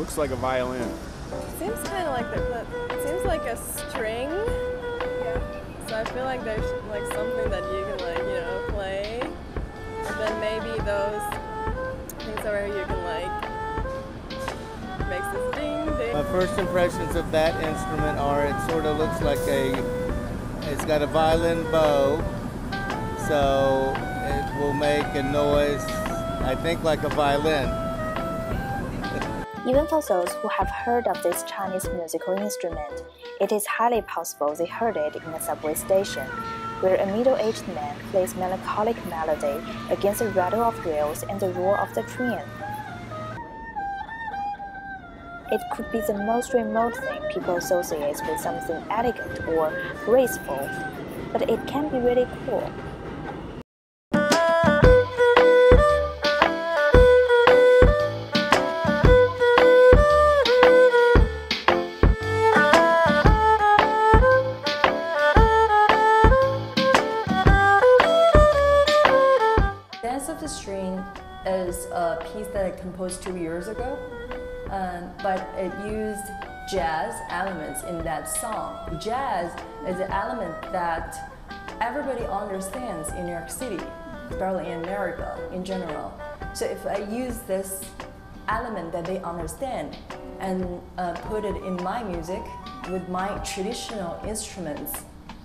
Looks like a violin. Seems kind of like it seems like a string. Yeah. So I feel like there's like something that you can like, you know, play. And then maybe those things over here you can like makes this ding ding. My first impressions of that instrument are it sort of looks like it's got a violin bow, so it will make a noise, I think, like a violin. Even for those who have heard of this Chinese musical instrument, it is highly possible they heard it in a subway station, where a middle-aged man plays melancholic melody against the rattle of rails and the roar of the train. It could be the most remote thing people associate with something elegant or graceful, but it can be really cool. Dance of the String is a piece that I composed 2 years ago, but it used jazz elements in that song. Jazz is an element that everybody understands in New York City, especially in America in general. So if I use this element that they understand and put it in my music with my traditional instruments,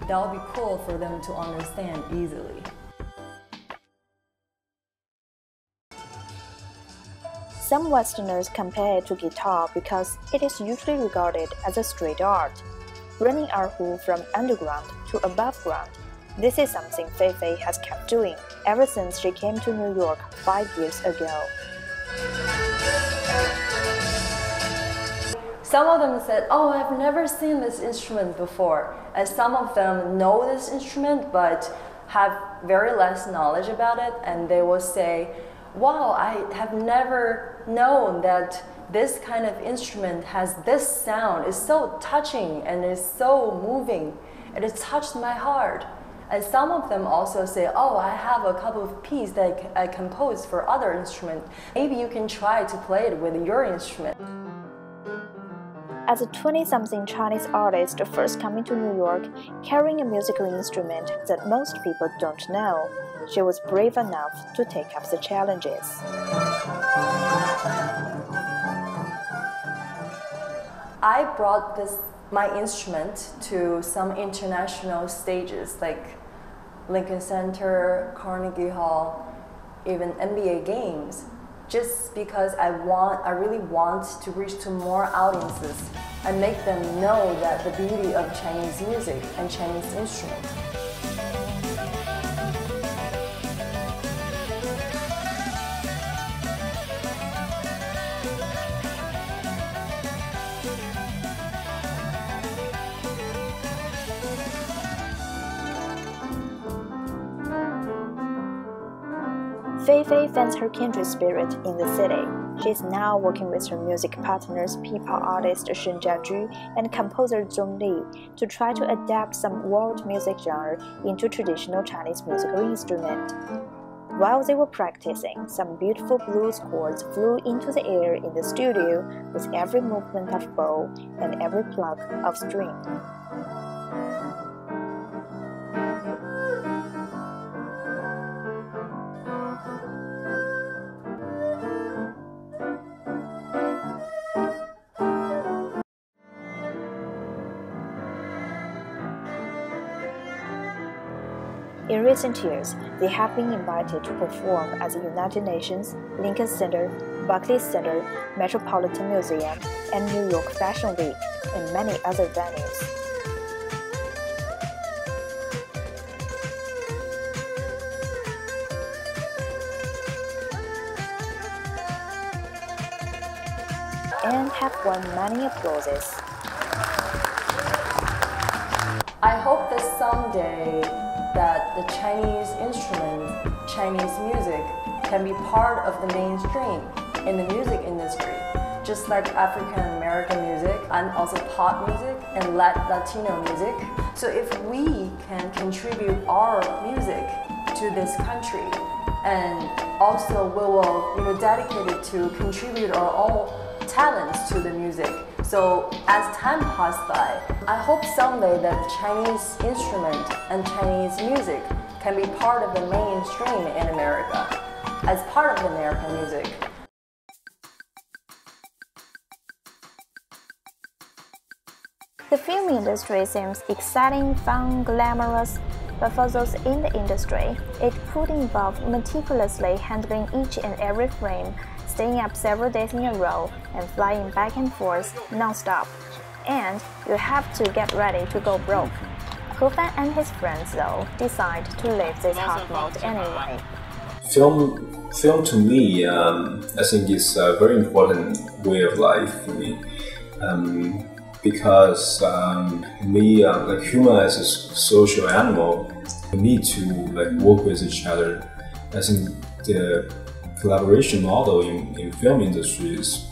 that will be cool for them to understand easily. Some Westerners compare it to guitar because it is usually regarded as a street art, running erhu from underground to above ground. This is something Fei Fei has kept doing ever since she came to New York 5 years ago. Some of them said, "Oh, I've never seen this instrument before." And some of them know this instrument but have very less knowledge about it, and they will say, "Wow, I have never known that this kind of instrument has this sound. It's so touching and it's so moving. It has touched my heart." And some of them also say, "Oh, I have a couple of pieces that I composed for other instruments. Maybe you can try to play it with your instrument." As a 20-something Chinese artist first coming to New York, carrying a musical instrument that most people don't know, she was brave enough to take up the challenges. I brought my instrument to some international stages like Lincoln Center, Carnegie Hall, even NBA games, just because I really want to reach to more audiences and make them know that the beauty of Chinese music and Chinese instruments. Fei Fei finds her kindred spirit in the city. She is now working with her music partners, P-pop artist Shen Jiaju and composer Zhong Li, to try to adapt some world music genre into traditional Chinese musical instrument. While they were practicing, some beautiful blues chords flew into the air in the studio with every movement of bow and every pluck of string. In recent years, they have been invited to perform at the United Nations, Lincoln Center, Barclays Center, Metropolitan Museum, and New York Fashion Week, and many other venues. And have won many applauses. I hope that someday that the Chinese instrument, Chinese music, can be part of the mainstream in the music industry, just like African American music and also pop music and Latino music. So if we can contribute our music to this country, and also we will dedicate it to contribute our own talents to the music. So as time passed by, I hope someday that Chinese instrument and Chinese music can be part of the mainstream in America, as part of the American music. The film industry seems exciting, fun, glamorous, but for those in the industry, it could involve meticulously handling each and every frame, staying up several days in a row, and flying back and forth non-stop. And you have to get ready to go broke. Hufan and his friends, though, decide to leave this hard mode anyway. Film to me, I think is a very important way of life for me. Because me, like human as a social animal, we need to like work with each other. I think the collaboration model in film industry is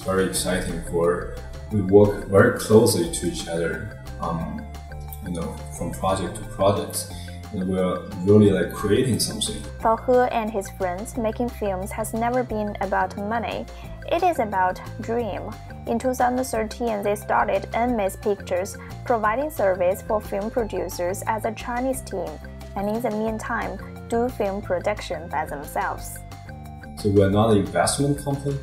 very exciting. We work very closely to each other, from project to project, and we're really like creating something. For He and his friends, making films has never been about money. It is about dream. In 2013, they started Enmaze Pictures, providing service for film producers as a Chinese team, and in the meantime, do film production by themselves. So we're not an investment company,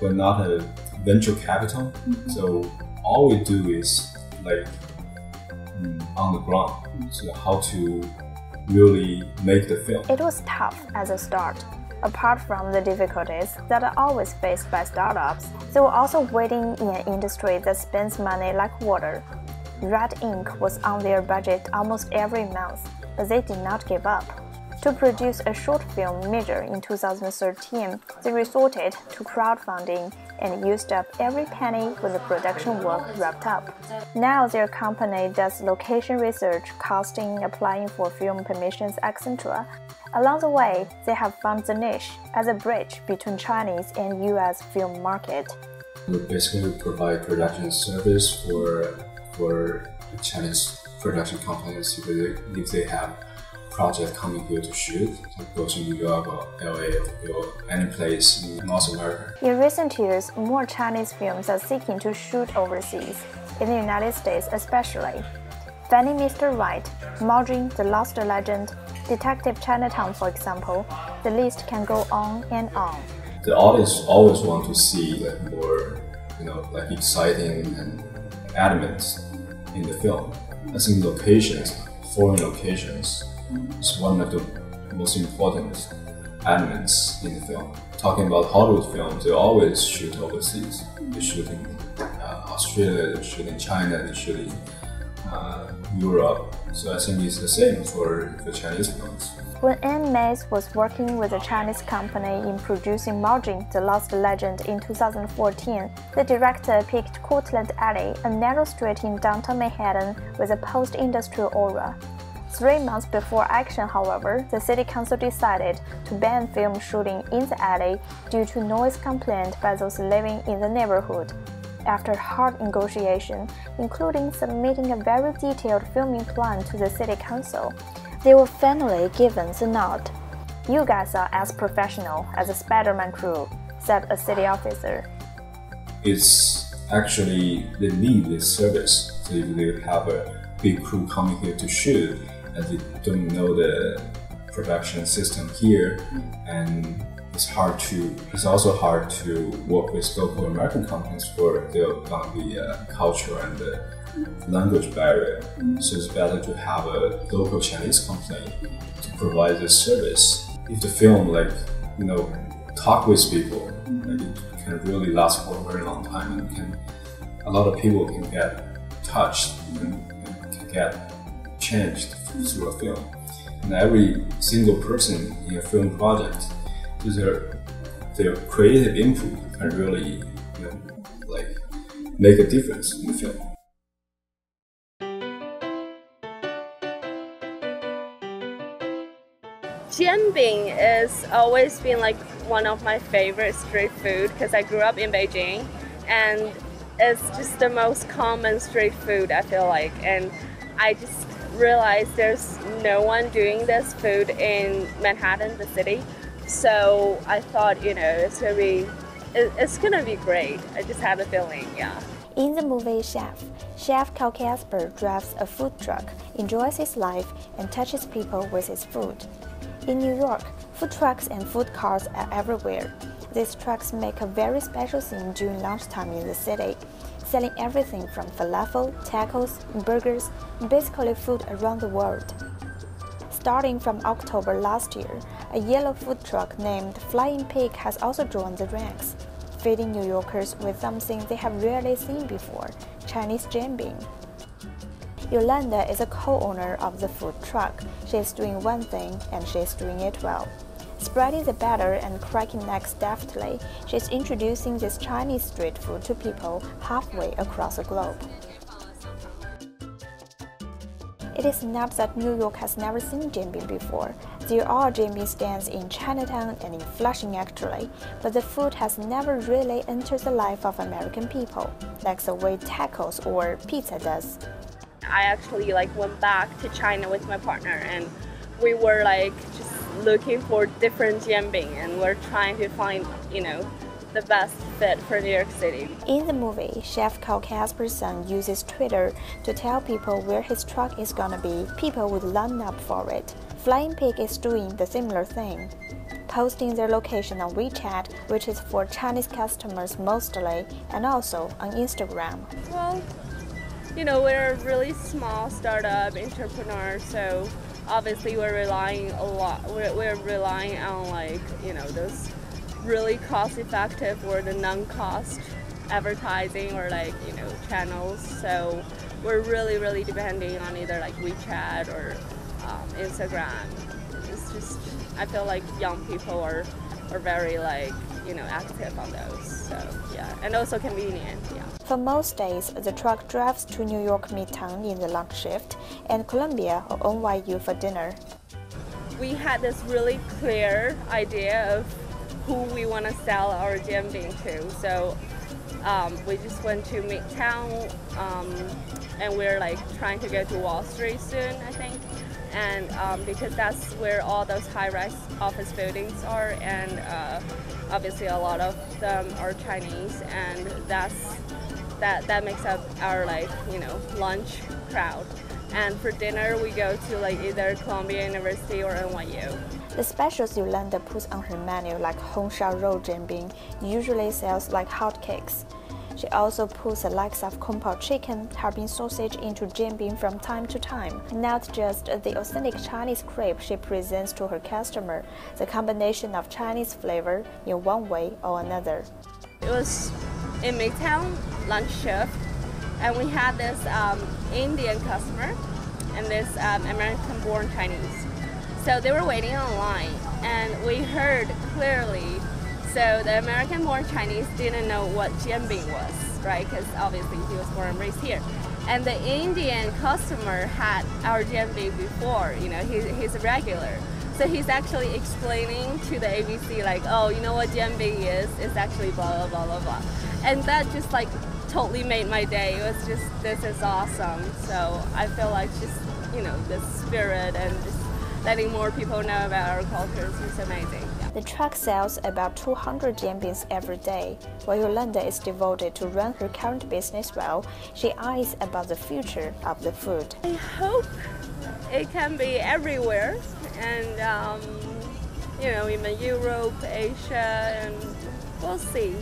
we're not a venture capital, so all we do is like on the ground, so how to really make the film. It was tough at the start. Apart from the difficulties that are always faced by startups, they were also waiting in an industry that spends money like water. Red ink was on their budget almost every month, but they did not give up. To produce a short film Measure in 2013, they resorted to crowdfunding and used up every penny when the production work wrapped up. Now their company does location research, casting, applying for film permissions, etc. Along the way, they have found the niche as a bridge between Chinese and U.S. film market. We basically provide production service for Chinese production companies if they have project coming here to shoot, like go to New York or LA or any place in North America. In recent years, more Chinese films are seeking to shoot overseas, in the United States especially. Finding Mr. Right, Margin, The Lost Legend, Detective Chinatown, for example, the list can go on and on. The audience always want to see like more, like exciting and elements in the film. I think locations, foreign locations, is one of the most important elements in the film. Talking about Hollywood films, they always shoot overseas. They shoot in Australia, they shoot in China, they shoot in Europe. So I think it's the same for Chinese films. When Enmaze was working with a Chinese company in producing Margin, The Lost Legend in 2014, the director picked Cortlandt Alley, a narrow street in downtown Manhattan with a post-industrial aura. 3 months before action, however, the city council decided to ban film shooting in the alley due to noise complaints by those living in the neighborhood. After hard negotiation, including submitting a very detailed filming plan to the city council, they were finally given the nod. "You guys are as professional as a Spider-Man crew," said a city officer. It's actually they need this service. So if they have a big crew coming here to shoot and they don't know the production system here, and it's also hard to work with local American companies for their culture and the language barrier. So it's better to have a local Chinese company to provide this service. If the film talk with people, it can really last for a very long time, and a lot of people can get touched and can get changed through a film. And every single person in a film project, their creative input can really make a difference in the film. Jianbing has always been like one of my favorite street food because I grew up in Beijing, and it's just the most common street food, I feel like, and I just realized there's no one doing this food in Manhattan, the city. So I thought, it's it's gonna be great. I just had a feeling, yeah. In the movie Chef Carl Casper drives a food truck, enjoys his life, and touches people with his food. In New York, food trucks and food cars are everywhere. These trucks make a very special scene during lunchtime in the city, selling everything from falafel, tacos, burgers, and basically food around the world. Starting from October last year, a yellow food truck named Flying Pig has also joined the ranks, feeding New Yorkers with something they have rarely seen before, Chinese jianbing. Yolanda is a co-owner of the food truck. She is doing one thing, and she is doing it well. Spreading the batter and cracking necks deftly, she is introducing this Chinese street food to people halfway across the globe. It is not that New York has never seen jianbing before. There are jianbing stands in Chinatown and in Flushing actually, but the food has never really entered the life of American people, like the way tacos or pizza does. I actually went back to China with my partner, and we were just looking for different jianbing, and we're trying to find, the best fit for New York City. In the movie, Chef Carl Casper's son uses Twitter to tell people where his truck is gonna be. People would line up for it. Flying Pig is doing the similar thing, posting their location on WeChat, which is for Chinese customers mostly, and also on Instagram. Well, we're a really small startup entrepreneur, so obviously we're relying a lot. We're relying on those really cost-effective or the non-cost advertising or channels. So we're really depending on either WeChat or Instagram. It's just, I feel like young people are very active on those. So yeah, and also convenient. Yeah. For most days, the truck drives to New York Midtown in the lunch shift and Columbia or NYU for dinner. We had this really clear idea of who we want to sell our jianbing to. So we just went to Midtown, and we're trying to go to Wall Street soon, I think. And because that's where all those high-rise office buildings are, and obviously a lot of them are Chinese, and that makes up our lunch crowd. And for dinner, we go to either Columbia University or NYU. The specials Yolanda puts on her menu, like Hongsha roll jianbing, usually sells like hotcakes. She also puts the likes of Kung Pao chicken, Harbin sausage into jianbing from time to time. Not just the authentic Chinese crepe she presents to her customer, the combination of Chinese flavor in one way or another. It was in Midtown lunch shift, and we had this Indian customer and this American-born Chinese. So they were waiting online, and we heard clearly. So the American-born Chinese didn't know what jianbing was, right? Because obviously he was born and raised here. And the Indian customer had our jianbing before. He's a regular. So he's actually explaining to the ABC oh, you know what jianbing is? It's actually blah, blah, blah, blah, blah. And that just totally made my day. It was just, this is awesome. So I feel just, the spirit and just letting more people know about our culture is just amazing. Yeah. The truck sells about 200 jianbings every day. While Yolanda is devoted to run her current business well, she eyes about the future of the food. I hope it can be everywhere, and even Europe, Asia, and we'll see.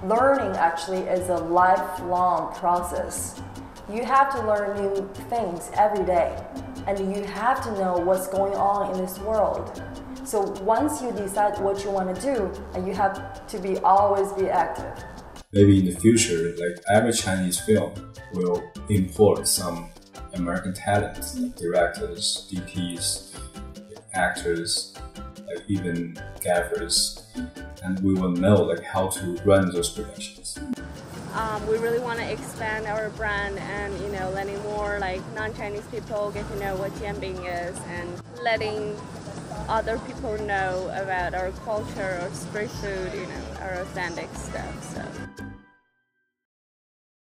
Learning actually is a lifelong process. You have to learn new things every day, and you have to know what's going on in this world. So once you decide what you want to do, you have to always be active. Maybe in the future, every Chinese film will import some American talents, directors, DPs, actors, even gaffers, and we will know how to run those productions. We really want to expand our brand and letting more non-Chinese people get to know what jianbing is, and letting other people know about our culture, our street food, our authentic stuff. So.